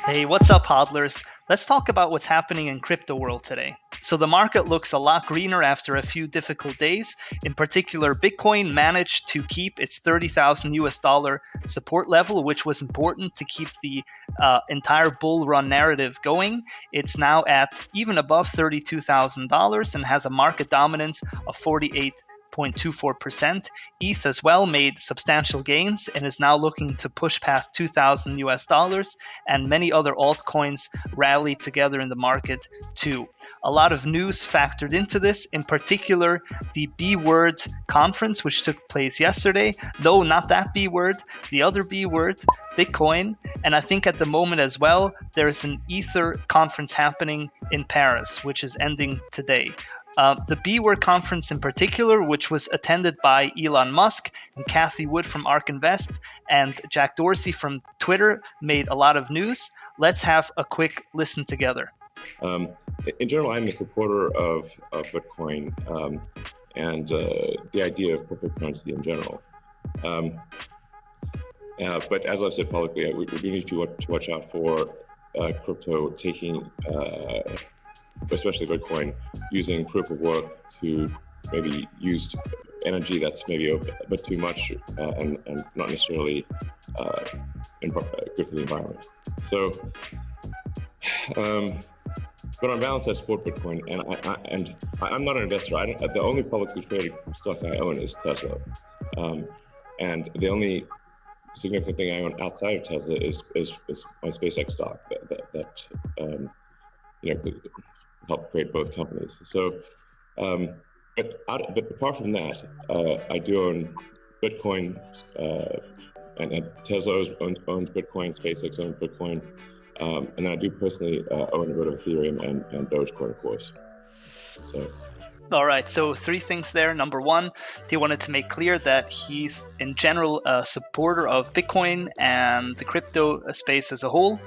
Hey, what's up, hodlers? Let's talk about what's happening in crypto world today. So the market looks a lot greener after a few difficult days. In particular, Bitcoin managed to keep its 30,000 US dollar support level, which was important to keep the entire bull run narrative going. It's now at even above $32,000 and has a market dominance of 48.24%. ETH as well made substantial gains and is now looking to push past 2,000 US dollars, and many other altcoins rally together in the market too. A lot of news factored into this, in particular the B word conference, which took place yesterday. No, not that B word, the other B word, Bitcoin. And I think at the moment as well, there's an Ether conference happening in Paris, which is ending today. The B Word conference in particular, which was attended by Elon Musk and Cathie Wood from Ark Invest and Jack Dorsey from Twitter, made a lot of news. Let's have a quick listen together. In general, I'm a supporter of Bitcoin and the idea of cryptocurrency in general. But as I've said publicly, we do need to watch out for crypto taking, especially Bitcoin, using proof of work to maybe use energy that's maybe a bit too much and not necessarily good for the environment. So, but on balance, I support Bitcoin, and I'm not an investor. The only publicly traded stock I own is Tesla, and the only significant thing I own outside of Tesla is my SpaceX stock that could help create both companies. So, but apart from that, I do own Bitcoin, and Tesla owns Bitcoin, SpaceX owns Bitcoin, and then I do personally own a bit of Ethereum and Dogecoin, of course. So. All right, so three things there. Number one, he wanted to make clear that he's in general a supporter of Bitcoin and the crypto space as a whole.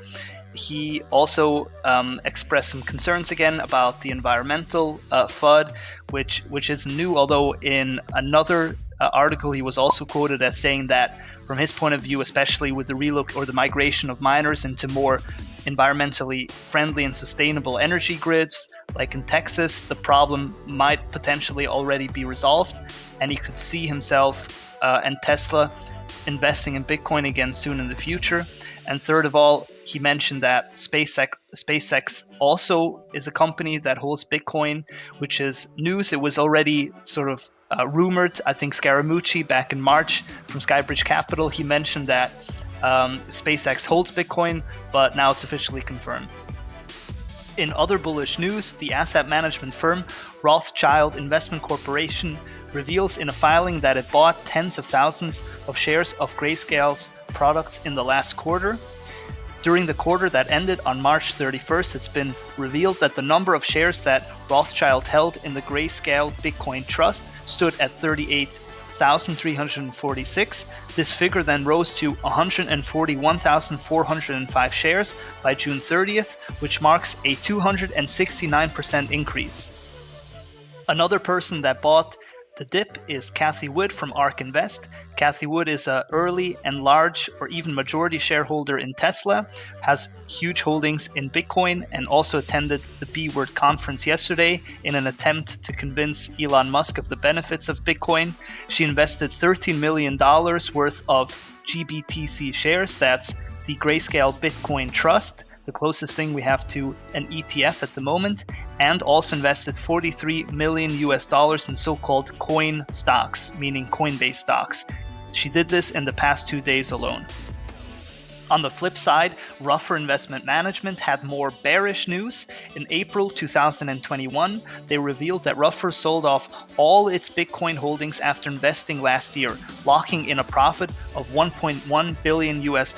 He also expressed some concerns again about the environmental FUD, which is new, although in another article he was also quoted as saying that from his point of view, especially with the migration of miners into more environmentally friendly and sustainable energy grids, like in Texas, the problem might potentially already be resolved, and he could see himself and Tesla investing in Bitcoin again soon in the future. And third of all, he mentioned that SpaceX also is a company that holds Bitcoin, which is news. It was already sort of rumored. I think Scaramucci back in March from Skybridge Capital, he mentioned that SpaceX holds Bitcoin, but now it's officially confirmed. In other bullish news, the asset management firm Rothschild Investment Corporation reveals in a filing that it bought tens of thousands of shares of Grayscale's products in the last quarter. During the quarter that ended on March 31st, it's been revealed that the number of shares that Rothschild held in the Grayscale Bitcoin Trust stood at 38,346. This figure then rose to 141,405 shares by June 30th, which marks a 269% increase. Another person that bought the dip is Cathie Wood from Ark Invest. Cathie Wood is an early and large or even majority shareholder in Tesla, has huge holdings in Bitcoin, and also attended the B Word conference yesterday in an attempt to convince Elon Musk of the benefits of Bitcoin. She invested $13 million worth of GBTC shares. That's the Grayscale Bitcoin Trust, the closest thing we have to an ETF at the moment, and also invested $43 million US in so-called coin stocks, meaning Coinbase stocks. She did this in the past 2 days alone. On the flip side, Ruffer Investment Management had more bearish news. In April 2021, they revealed that Ruffer sold off all its Bitcoin holdings after investing last year, locking in a profit of $1.1 billion US.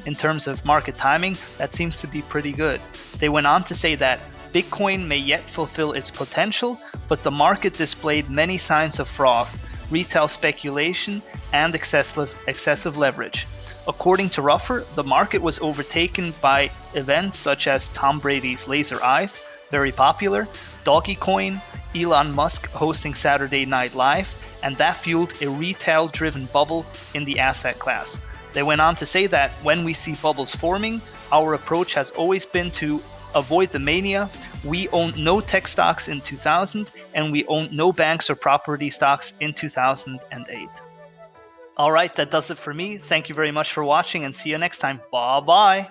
In terms of market timing, that seems to be pretty good. They went on to say that Bitcoin may yet fulfill its potential, but the market displayed many signs of froth, retail speculation, and excessive leverage. According to Ruffer, the market was overtaken by events such as Tom Brady's laser eyes, very popular, Dogecoin, Elon Musk hosting Saturday Night Live, and that fueled a retail-driven bubble in the asset class. They went on to say that when we see bubbles forming, our approach has always been to avoid the mania. We owned no tech stocks in 2000, and we owned no banks or property stocks in 2008. All right, that does it for me. Thank you very much for watching, and see you next time. Bye-bye.